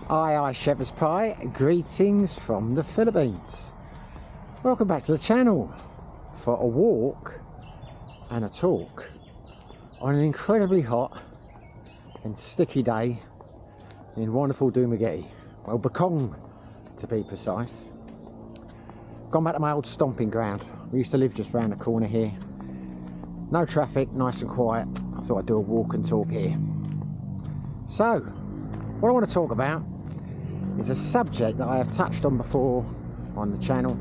Aye, Shepherd's Pie, greetings from the Philippines. Welcome back to the channel for a walk and a talk on an incredibly hot and sticky day in wonderful Dumaguete, well, Bekong to be precise. Gone back to my old stomping ground. We used to live just round the corner here. No traffic, nice and quiet. I thought I'd do a walk and talk here. So, what I want to talk about is a subject that I have touched on before on the channel.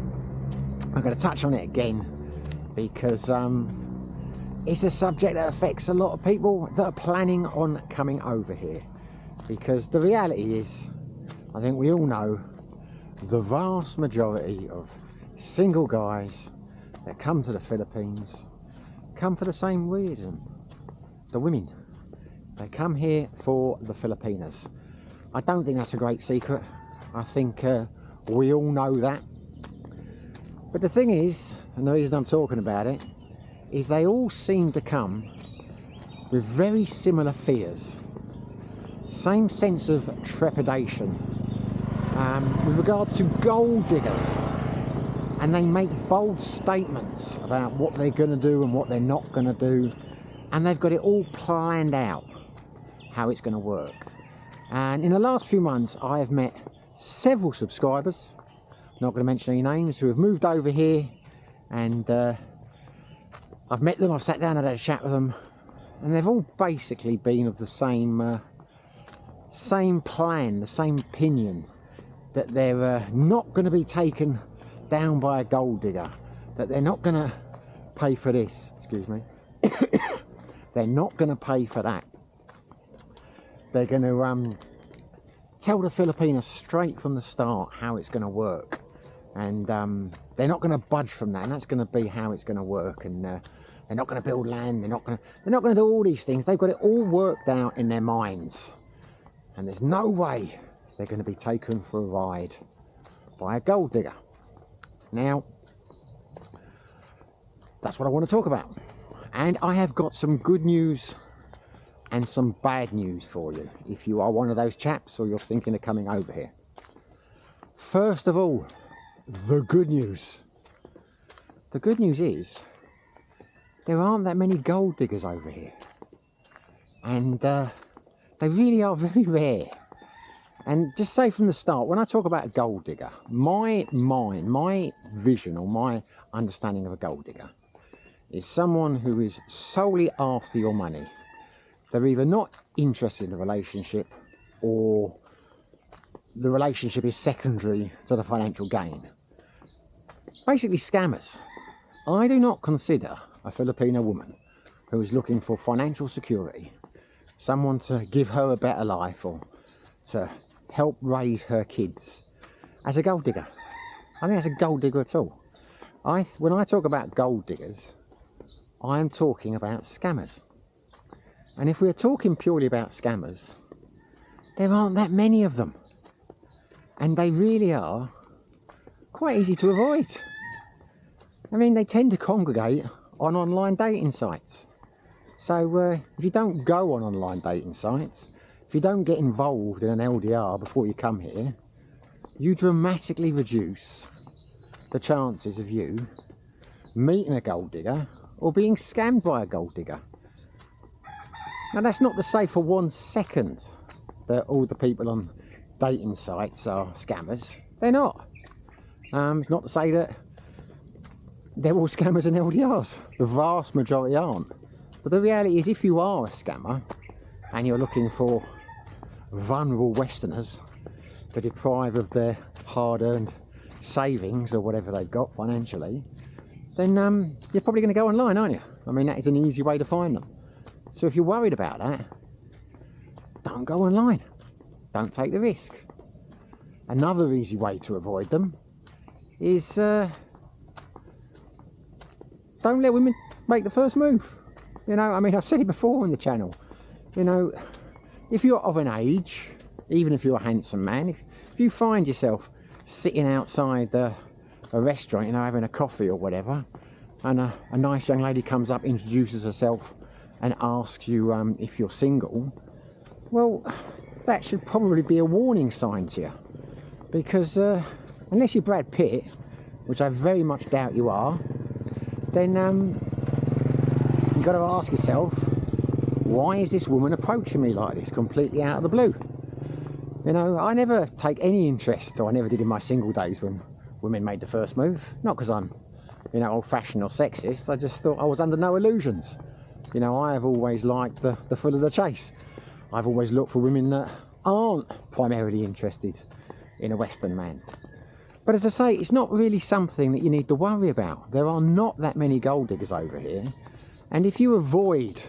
I'm going to touch on it again because it's a subject that affects a lot of people that are planning on coming over here. Because the reality is, I think we all know, the vast majority of single guys that come to the Philippines come for the same reason. The women. They come here for the Filipinas. I don't think that's a great secret. I think we all know that. But the thing is, and the reason I'm talking about it, is they all seem to come with very similar fears. Same sense of trepidation with regards to gold diggers. And they make bold statements about what they're going to do and what they're not going to do. And they've got it all planned out, how it's going to work. And in the last few months, I have met several subscribers, not going to mention any names, who have moved over here, and I've met them, I've sat down and had a chat with them, and they've all basically been of the same plan, the same opinion, that they're not going to be taken down by a gold digger, that they're not going to pay for this, excuse me, they're not going to pay for that. They're going to tell the Filipinos straight from the start how it's going to work, and they're not going to budge from that, and that's going to be how it's going to work. And they're not going to build land. They're not going to do all these things. They've got it all worked out in their minds, and there's no way they're going to be taken for a ride by a gold digger. Now, that's what I want to talk about, and I have got some good news and some bad news for you if you are one of those chaps or you're thinking of coming over here. First of all, the good news. The good news is there aren't that many gold diggers over here, and they really are very rare. And just say from the start, when I talk about a gold digger, my mind, my vision or my understanding of a gold digger is someone who is solely after your money. They're either not interested in a relationship, or the relationship is secondary to the financial gain. Basically scammers. I do not consider a Filipino woman who is looking for financial security, someone to give her a better life or to help raise her kids, as a gold digger. I think that's a gold digger at all. When I talk about gold diggers, I am talking about scammers. And if we're talking purely about scammers, there aren't that many of them. And they really are quite easy to avoid. I mean, they tend to congregate on online dating sites. So if you don't go on online dating sites, if you don't get involved in an LDR before you come here, you dramatically reduce the chances of you meeting a gold digger or being scammed by a gold digger. Now, that's not to say for 1 second that all the people on dating sites are scammers. They're not. It's not to say that they're all scammers and LDRs. The vast majority aren't. But the reality is, if you are a scammer and you're looking for vulnerable Westerners to deprive of their hard-earned savings or whatever they've got financially, then you're probably going to go online, aren't you? I mean, that is an easy way to find them. So if you're worried about that, don't go online. Don't take the risk. Another easy way to avoid them is don't let women make the first move. You know, I mean, I've said it before on the channel. You know, if you're of an age, even if you're a handsome man, if you find yourself sitting outside a restaurant, you know, having a coffee or whatever, and a nice young lady comes up, introduces herself, and asks you if you're single, well, that should probably be a warning sign to you, because unless you're Brad Pitt, which I very much doubt you are, then you've got to ask yourself, why is this woman approaching me like this, completely out of the blue? You know, I never take any interest, or I never did in my single days, when women made the first move. Not because I'm, you know, old-fashioned or sexist. I just thought I was under no illusions. You know, I have always liked the thrill of the chase. I've always looked for women that aren't primarily interested in a Western man. But as I say, it's not really something that you need to worry about. There are not that many gold diggers over here. And if you avoid,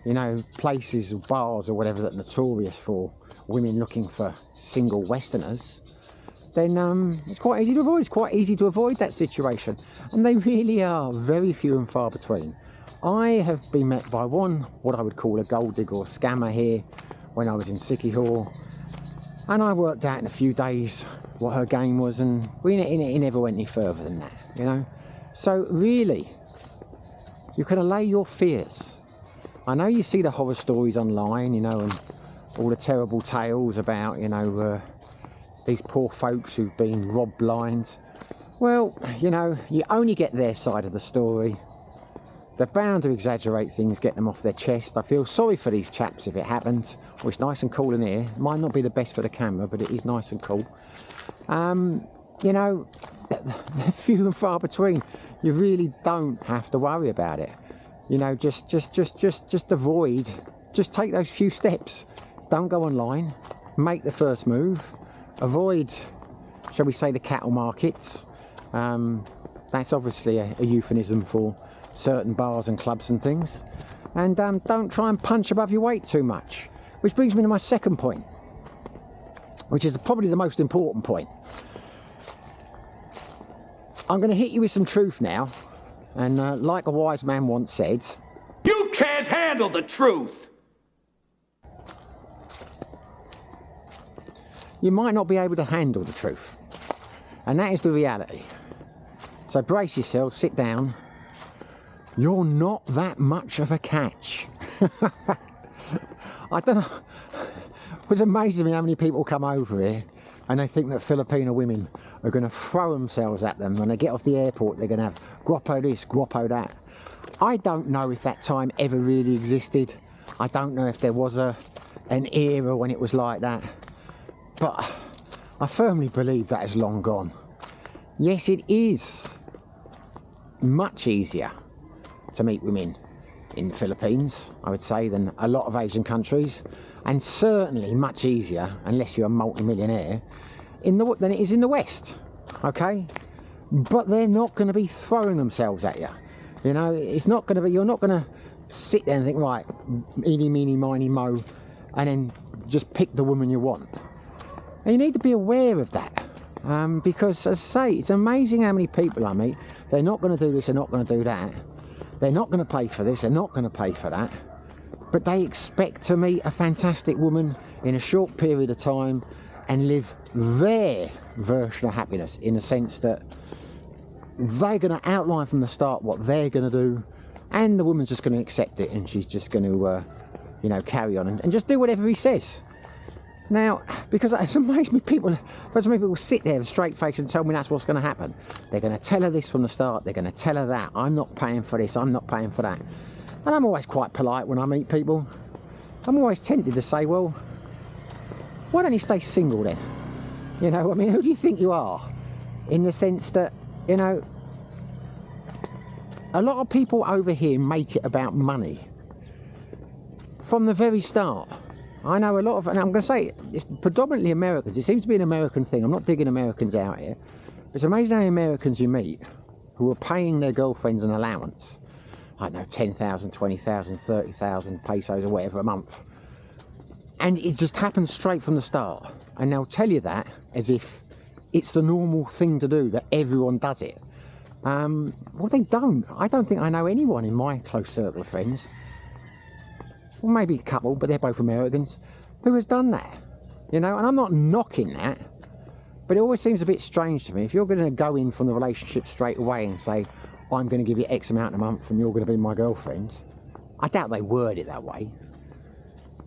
you know, places or bars or whatever that are notorious for women looking for single Westerners, then it's quite easy to avoid. It's quite easy to avoid that situation. And they really are very few and far between. I have been met by one, what I would call a gold digger or scammer here, when I was in Sikihor. And I worked out in a few days what her game was, and it never went any further than that, you know. So really, you can allay your fears. I know you see the horror stories online, you know, and all the terrible tales about, you know, these poor folks who've been robbed blind. Well, you know, you only get their side of the story. They're bound to exaggerate things, get them off their chest. I feel sorry for these chaps if it happened. Well, it's nice and cool in here. Might not be the best for the camera, but it is nice and cool. You know, they're few and far between. You really don't have to worry about it. You know, just avoid, just take those few steps. Don't go online, make the first move, avoid, shall we say, the cattle markets. That's obviously a euphemism for certain bars and clubs and things. And don't try and punch above your weight too much. Which brings me to my second point, which is probably the most important point. I'm going to hit you with some truth now, and like a wise man once said, you can't handle the truth. You might not be able to handle the truth, and that is the reality. So brace yourself, sit down. You're not that much of a catch. I don't know. It was amazing me how many people come over here and they think that Filipino women are going to throw themselves at them. When they get off the airport, they're going to have guapo this, guapo that. I don't know if that time ever really existed. I don't know if there was an era when it was like that. But I firmly believe that is long gone. Yes, it is much easier to meet women in the Philippines, I would say, than a lot of Asian countries, and certainly much easier, unless you're a multi-millionaire, than it is in the West, okay? But they're not going to be throwing themselves at you. You know, it's not going to be, you're not going to sit there and think, right, eeny, meeny, miny, mo, and then just pick the woman you want. And you need to be aware of that. Because, as I say, it's amazing how many people I meet. They're not going to do this, they're not going to do that. They're not going to pay for this, they're not going to pay for that. But they expect to meet a fantastic woman in a short period of time and live their version of happiness, in the sense that they're going to outline from the start what they're going to do, and the woman's just going to accept it, and she's just going to, you know, carry on and just do whatever he says. Now, because it's amazed me, people sit there with a straight face and tell me that's what's going to happen. They're going to tell her this from the start, they're going to tell her that. I'm not paying for this, I'm not paying for that. And I'm always quite polite when I meet people. I'm always tempted to say, well, why don't you stay single then? You know, I mean, who do you think you are? In the sense that, you know, a lot of people over here make it about money from the very start. I know a lot of, and I'm going to say it's predominantly Americans. It seems to be an American thing. I'm not digging Americans out here. It's amazing how many Americans you meet who are paying their girlfriends an allowance, I don't know, 10,000, 20,000, 30,000 pesos or whatever a month. And it just happens straight from the start. And they'll tell you that as if it's the normal thing to do, that everyone does it. Well, they don't. I don't think I know anyone in my close circle of friends, well, maybe a couple, but they're both Americans, who has done that, you know. And I'm not knocking that, but it always seems a bit strange to me. If you're going to go in from the relationship straight away and say, I'm going to give you X amount a month and you're going to be my girlfriend, I doubt they word it that way.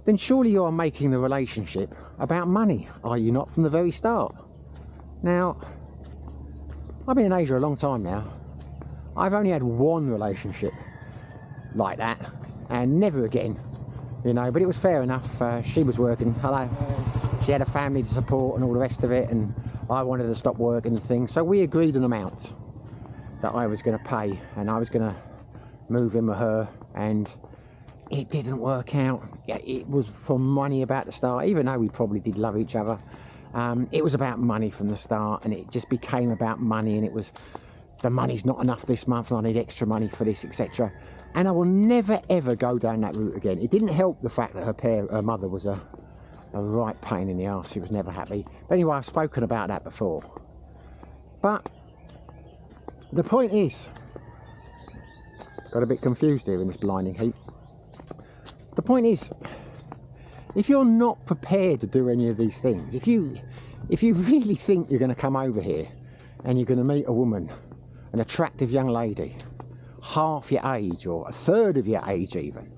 then surely you are making the relationship about money, are you not, from the very start? Now, I've been in Asia a long time now. I've only had one relationship like that, and never again, you know, but it was fair enough. She was working, hello, she had a family to support and all the rest of it, and I wanted to stop working and things, so we agreed an amount that I was going to pay, and I was going to move in with her, and it didn't work out. Yeah, it was for money about the start, even though we probably did love each other. It was about money from the start, and it just became about money, and it was, the money's not enough this month and I need extra money for this, etc. And I will never ever go down that route again. It didn't help the fact that her mother was a right pain in the arse. She was never happy. But anyway, I've spoken about that before. But the point is, got a bit confused here in this blinding heat. The point is, if you're not prepared to do any of these things, if you really think you're going to come over here and you're going to meet a woman, an attractive young lady, half your age or a third of your age even,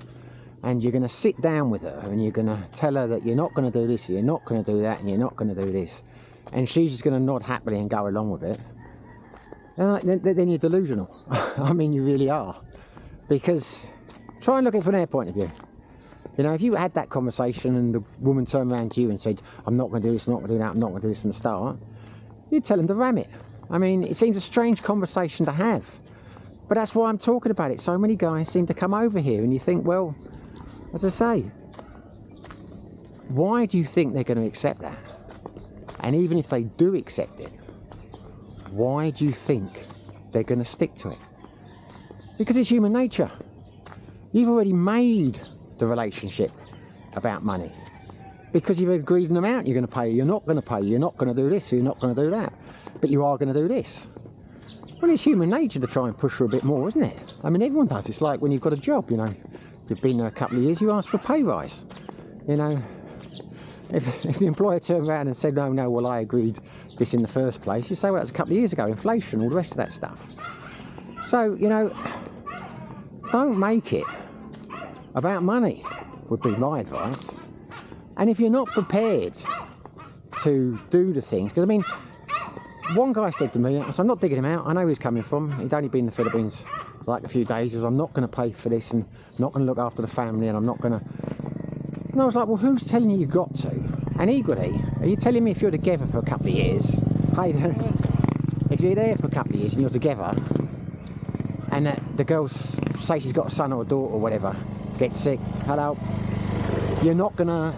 and you're going to sit down with her and you're going to tell her that you're not going to do this, you're not going to do that, and you're not going to do this, and she's just going to nod happily and go along with it, then you're delusional. I mean, you really are. Because try and look at it from their point of view. You know, if you had that conversation and the woman turned around to you and said, I'm not going to do this, I'm not going to do that, I'm not going to do this from the start, you'd tell them to ram it. I mean, it seems a strange conversation to have. But that's why I'm talking about it. So many guys seem to come over here and you think, well, as I say, why do you think they're going to accept that? And even if they do accept it, why do you think they're going to stick to it? Because it's human nature. You've already made the relationship about money. Because you've agreed an amount you're going to pay, you're not going to pay, you're not going to do this, you're not going to do that. But you are going to do this. Well, it's human nature to try and push for a bit more, isn't it? I mean, everyone does. It's like when you've got a job, you know, you've been there a couple of years, you ask for a pay rise. You know, if the employer turned around and said, no, well, I agreed this in the first place, you say, well, that's a couple of years ago, inflation, all the rest of that stuff. So, you know, don't make it about money, would be my advice. And if you're not prepared to do the things, because I mean, one guy said to me, so I'm not digging him out, I know where he's coming from, he'd only been in the Philippines like a few days, he was, I'm not going to pay for this and I'm not going to look after the family and I'm not going to, and I was like, well, who's telling you got to? And equally, are you telling me if you're together for a couple of years, hey, if you're there for a couple of years and you're together and the girl, say she's got a son or a daughter or whatever, gets sick, hello, you're not gonna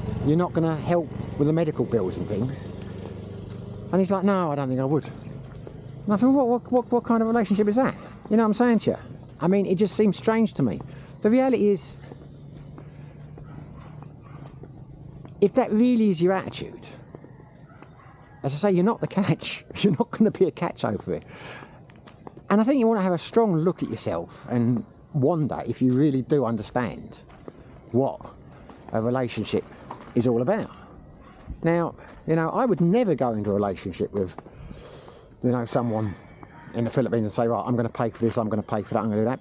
help with the medical bills and things? And he's like, no, I don't think I would. And I think, what kind of relationship is that? You know what I'm saying to you? I mean, it just seems strange to me. The reality is, if that really is your attitude, as I say, you're not the catch. You're not going to be a catch over it. And I think you want to have a strong look at yourself and wonder if you really do understand what a relationship is all about. Now, you know, I would never go into a relationship with, you know, someone in the Philippines and say, right, I'm going to pay for this, I'm going to pay for that, I'm going to do that,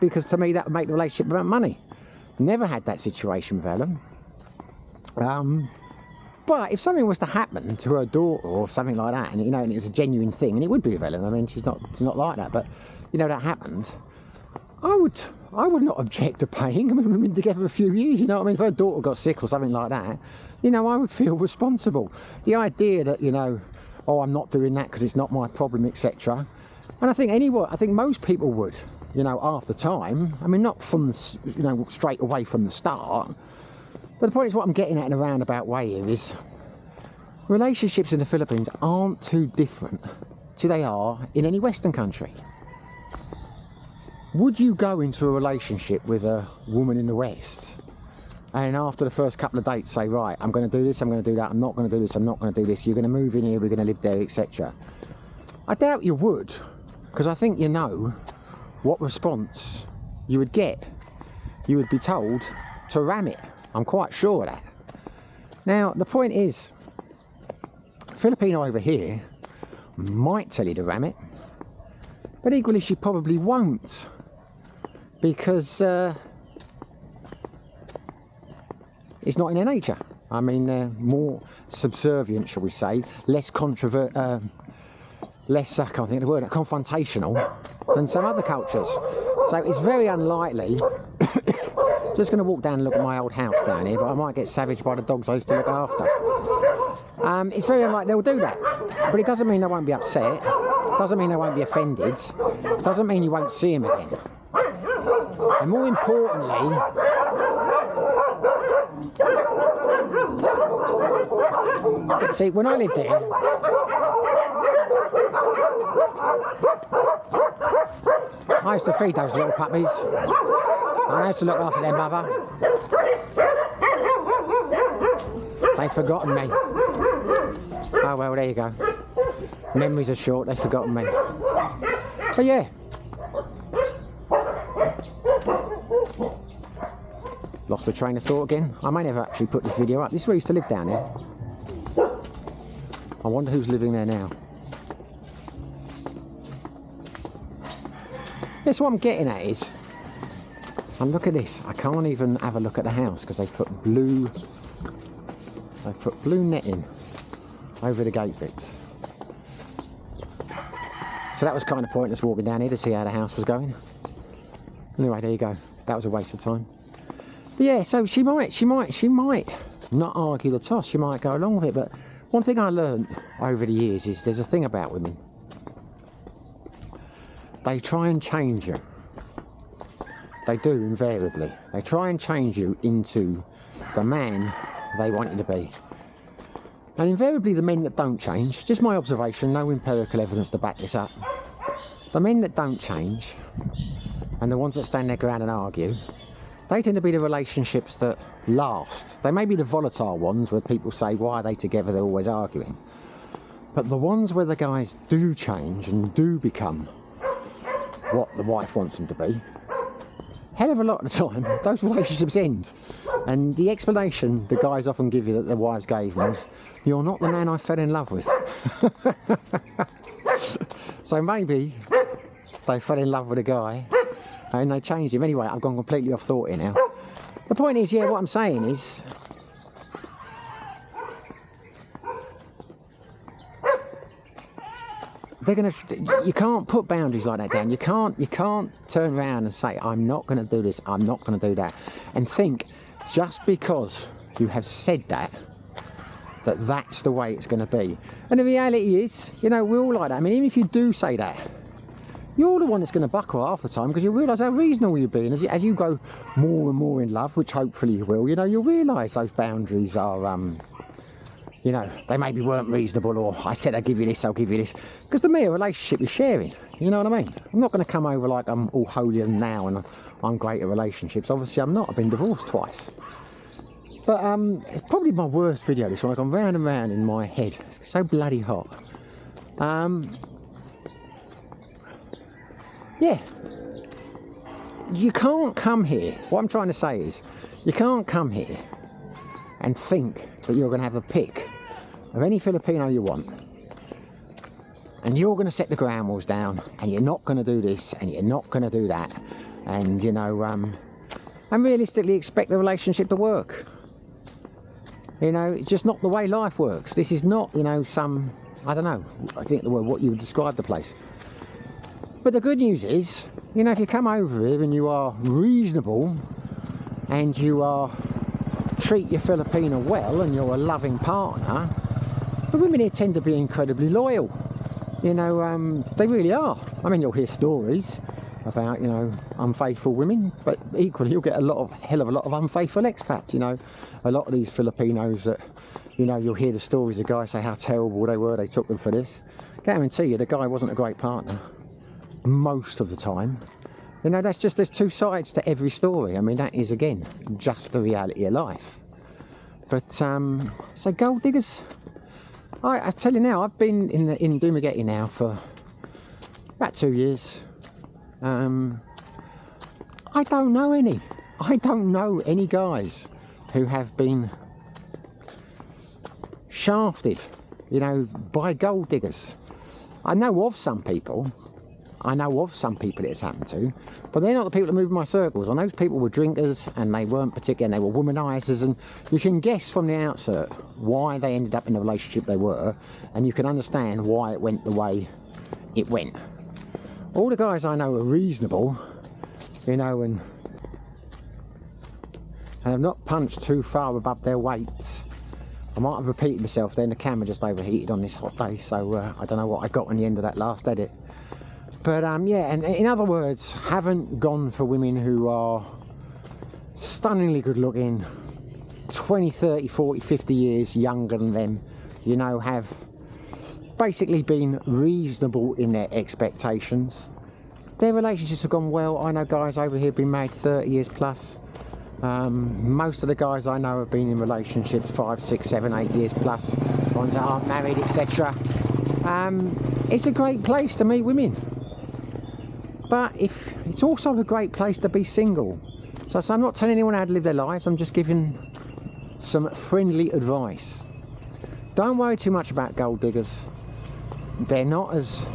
because to me that would make the relationship about money. Never had that situation with Ellen. But if something was to happen to her daughter or something like that, and you know, and it was a genuine thing, and it would be with Ellen. I mean, she's not like that, but you know, that happened. I would not object to paying. I mean, we've been together a few years, you know what I mean? If her daughter got sick or something like that, you know, I would feel responsible. The idea that, you know, oh, I'm not doing that because it's not my problem, etc. And I think most people would, you know, after time. I mean, not from, you know, straight away from the start. But the point is, what I'm getting at in a roundabout way here is, relationships in the Philippines aren't too different to they are in any Western country. Would you go into a relationship with a woman in the West and after the first couple of dates say, right, I'm going to do this, I'm going to do that, I'm not going to do this, I'm not going to do this, you're going to move in here, we're going to live there, etc. I doubt you would, because I think you know what response you would get. You would be told to ram it. I'm quite sure of that. Now, the point is, Filipino over here might tell you to ram it, but equally she probably won't, because you It's not in their nature. I mean, they're more subservient, shall we say, less less, I can't think of the word, confrontational than some other cultures. So it's very unlikely. Just going to walk down and look at my old house down here, but I might get savaged by the dogs I used to look after. It's very unlikely they'll do that. But it doesn't mean they won't be upset. Doesn't mean they won't be offended. Doesn't mean you won't see them again. And more importantly, see, when I lived here, I used to feed those little puppies. I used to look after their mother. They've forgotten me. Oh well, there you go. Memories are short, they've forgotten me. But yeah. Lost my train of thought again. I may never actually put this video up. This is where I used to live down there. I wonder who's living there now. That's what I'm getting at is, and look at this, I can't even have a look at the house because they've put blue netting over the gate bits. So that was kind of pointless walking down here to see how the house was going. Anyway, there you go. That was a waste of time. But yeah, so she might not argue the toss. She might go along with it. But one thing I learned over the years is there's a thing about women. They try and change you. They do, invariably. They try and change you into the man they want you to be. And invariably the men that don't change, just my observation, no empirical evidence to back this up, the men that don't change, and the ones that stand their ground and argue, they tend to be the relationships that last. They may be the volatile ones where people say, why are they together, they're always arguing. But the ones where the guys do change and do become what the wife wants them to be, hell of a lot of the time, those relationships end. And the explanation the guys often give you that their wives gave me is, you're not the man I fell in love with. So maybe they fell in love with a guy and they changed him. Anyway, I've gone completely off thought here now. The point is, yeah, what I'm saying is, you can't put boundaries like that down. You can't turn around and say, I'm not going to do this, I'm not going to do that, and think just because you have said that, that's the way it's going to be. And the reality is, you know, we're all like that. I mean, even if you do say that, you're the one that's going to buckle half the time because you realise how reasonable you're being. As you go more and more in love, which hopefully you will, you know, you'll realise those boundaries are, you know, they maybe weren't reasonable, or I said I'll give you this, I'll give you this. Because to me, a relationship is sharing, you know what I mean? I'm not going to come over like I'm all holier than now and I'm great at relationships. Obviously I'm not, I've been divorced twice. But it's probably my worst video, this one. I've gone round and round in my head. It's so bloody hot. Yeah. You can't come here, what I'm trying to say is, you can't come here and think that you're going to have a pick of any Filipino you want, and you're going to set the ground rules down, and you're not going to do this, and you're not going to do that, and you know, and realistically expect the relationship to work. You know, it's just not the way life works. This is not, you know, some, I don't know, I think the word, what you would describe the place. But the good news is, you know, if you come over here and you are reasonable and you are treat your Filipino well and you're a loving partner, the women here tend to be incredibly loyal. You know, they really are. I mean, you'll hear stories about, you know, unfaithful women, but equally you'll get hell of a lot of unfaithful expats. You know, a lot of these Filipinos that, you know, you'll hear the stories of guys say how terrible they were, they took them for this. Guarantee you the guy wasn't a great partner most of the time. You know, that's just, there's two sides to every story. I mean, that is, again, just the reality of life. But, so gold diggers, I tell you now, I've been in Dumaguete now for about 2 years. I don't know any guys who have been shafted, you know, by gold diggers. I know of some people, I know of some people it's happened to, but they're not the people that move in my circles. And those people were drinkers, and they weren't particular, and they were womanizers, and you can guess from the outset why they ended up in the relationship they were, and you can understand why it went the way it went. All the guys I know are reasonable, you know, and have not punched too far above their weights. I might have repeated myself then, the camera just overheated on this hot day, so I don't know what I got on the end of that last edit. But yeah, and in other words, haven't gone for women who are stunningly good looking, 20, 30, 40, 50 years younger than them, you know, have basically been reasonable in their expectations. Their relationships have gone well. I know guys over here been married 30 years plus. Most of the guys I know have been in relationships 5, 6, 7, 8 years plus, ones that aren't married, etc. It's a great place to meet women, but it's also a great place to be single. So I'm not telling anyone how to live their lives, I'm just giving some friendly advice. Don't worry too much about gold diggers. They're not as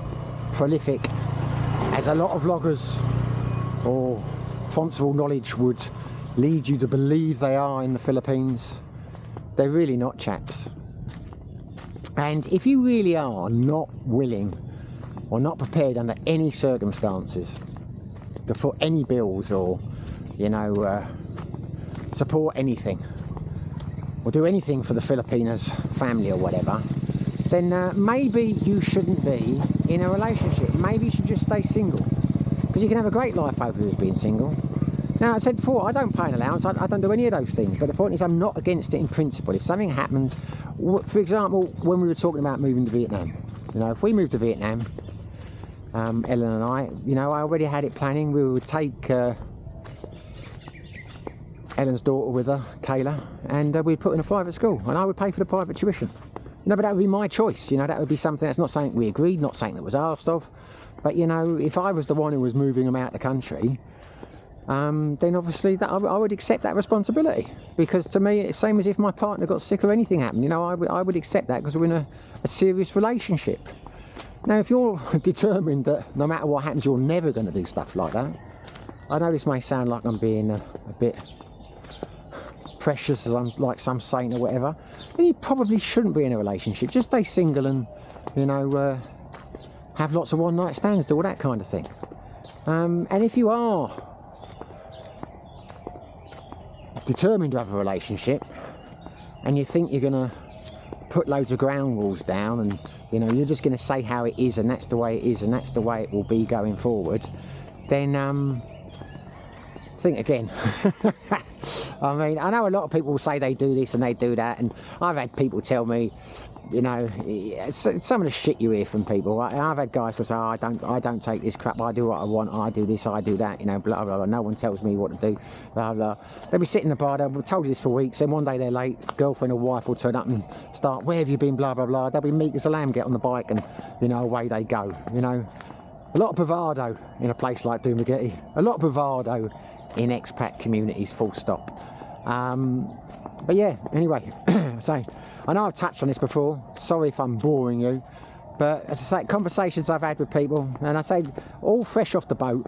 prolific as a lot of vloggers or fonts of all knowledge would lead you to believe they are in the Philippines. They're really not, chaps. And if you really are not willing or not prepared under any circumstances to foot any bills or, you know, support anything or do anything for the Filipinas family or whatever, then maybe you shouldn't be in a relationship. Maybe you should just stay single, because you can have a great life over here as being single. Now, I said before, I don't pay an allowance, I don't do any of those things, but the point is I'm not against it in principle. If something happens, for example, when we were talking about moving to Vietnam, you know, if we moved to Vietnam, Ellen and I, you know, I already had it planning. We would take Ellen's daughter with her, Kayla, and we'd put her in a private school, and I would pay for the private tuition. You know, but that would be my choice, you know, that would be something, that's not something we agreed, not something that was asked of, but, you know, if I was the one who was moving them out of the country, then obviously that I would accept that responsibility, because to me it's the same as if my partner got sick or anything happened, you know, I would accept that because we're in a serious relationship. Now, if you're determined that no matter what happens you're never going to do stuff like that, I know this may sound like I'm being a bit precious, as I'm like some saint or whatever, then you probably shouldn't be in a relationship. Just stay single and, you know, have lots of one night stands, do all that kind of thing. And if you are determined to have a relationship and you think you're gonna put loads of ground rules down and, you know, you're just gonna say how it is and that's the way it is and that's the way it will be going forward, then think again. I mean, I know a lot of people will say they do this and they do that, and I've had people tell me, you know, some of the shit you hear from people. I've had guys who say, oh, I don't take this crap, I do what I want, I do this, I do that, you know, blah, blah, blah, no one tells me what to do, blah, blah. They'll be sitting in the bar, they've told you this for weeks, then one day they're late, girlfriend or wife will turn up and start, where have you been, blah, blah, blah. They'll be meek as a lamb, get on the bike and, you know, away they go, you know. A lot of bravado in a place like Dumaguete, a lot of bravado in expat communities, full stop. But yeah, anyway, so I know I've touched on this before, sorry if I'm boring you, but as I say, conversations I've had with people, and I say all fresh off the boat.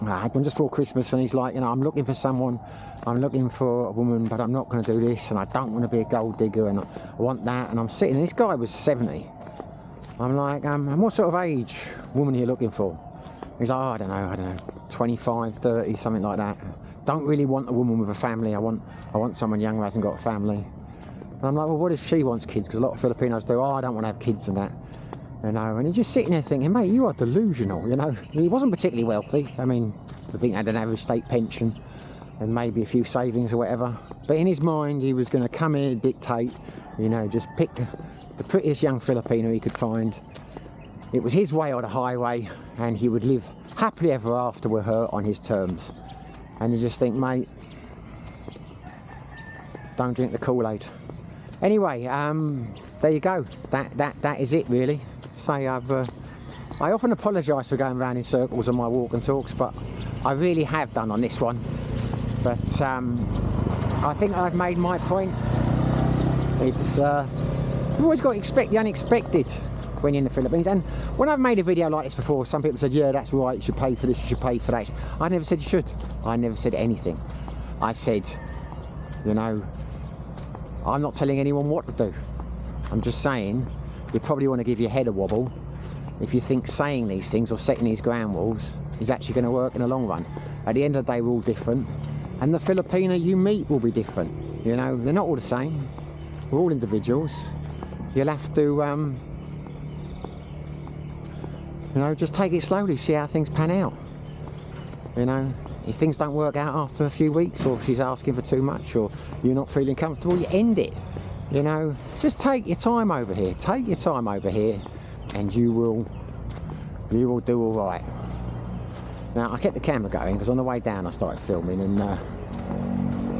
I had one just before Christmas and he's like, you know, I'm looking for someone, I'm looking for a woman, but I'm not going to do this, and I don't want to be a gold digger, and I want that, and I'm sitting, and this guy was 70. I'm like, and what sort of age woman are you looking for? He's like, oh, I don't know, 25, 30, something like that. Don't really want a woman with a family. I want someone young who hasn't got a family. And I'm like, well, what if she wants kids? Because a lot of Filipinos do. Oh, I don't want to have kids and that. You know, and he's just sitting there thinking, mate, you are delusional. You know, he wasn't particularly wealthy. I mean, I think he had an average state pension and maybe a few savings or whatever. But in his mind, he was going to come here, dictate. You know, just pick the prettiest young Filipino he could find. It was his way or the highway, and he would live happily ever after with her on his terms. And you just think, mate, don't drink the Kool-Aid. Anyway, there you go. That is it, really. Say I often apologise for going around in circles on my walk and talks, but I really have done on this one. But I think I've made my point. It's you've always got to expect the unexpected. when you're in the Philippines. And when I've made a video like this before, some people said, yeah, that's right, you should pay for this, you should pay for that. I never said you should. I never said anything. I said, you know, I'm not telling anyone what to do. I'm just saying, you probably want to give your head a wobble if you think saying these things or setting these ground rules is actually going to work in the long run. At the end of the day, we're all different, and the Filipino you meet will be different. You know, they're not all the same. We're all individuals. You'll have to, you know, just take it slowly, see how things pan out. You know, if things don't work out after a few weeks, or she's asking for too much, or you're not feeling comfortable, you end it. You know, just take your time over here. Take your time over here, and you will do all right. Now, I kept the camera going because on the way down I started filming, and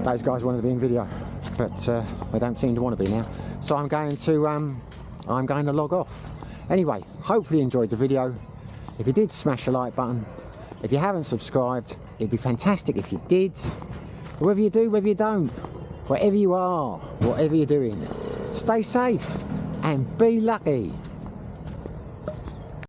those guys wanted to be in video, but they don't seem to want to be now. So I'm going to log off. Anyway, hopefully you enjoyed the video. If you did, smash the like button. If you haven't subscribed, it'd be fantastic if you did. Whether you do, whether you don't, wherever you are, whatever you're doing, stay safe and be lucky.